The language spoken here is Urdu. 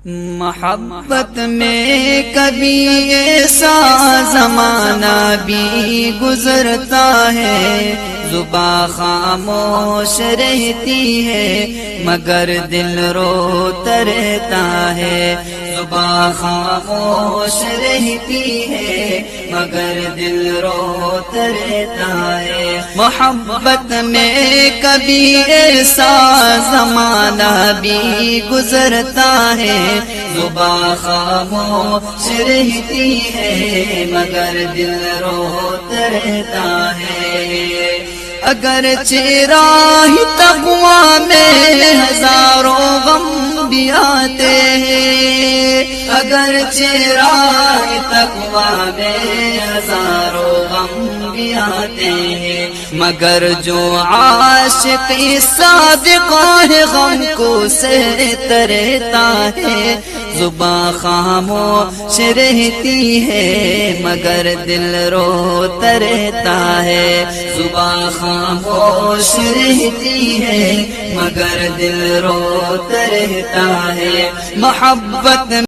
محبت میں کبھی ایسا زمانہ بھی گزرتا ہے، زباں خاموش رہتی ہے مگر دل روتا رہتا ہے، زباں خاموش رہتی ہے مگر دل روتا رہتا ہے۔ محبت میں کبھی ایسا زمانہ بھی گزرتا ہے، زباں خاموش رہتی ہے مگر دل روتا رہتا ہے۔ اگرچہ راہ تقویٰ میں ہزاروں غم بھی آتے ہیں، اگرچہ راہ تقویٰ میں ہزاروں غم بھی آتے ہیں، مگر جو عاشق صادق ہے غم کو سہتا رہتا ہے، زباں خاموش رہتی ہے مگر دل روتا رہتا ہے، زباں خاموش رہتی ہے مگر دل روتا رہتا ہے۔ محبت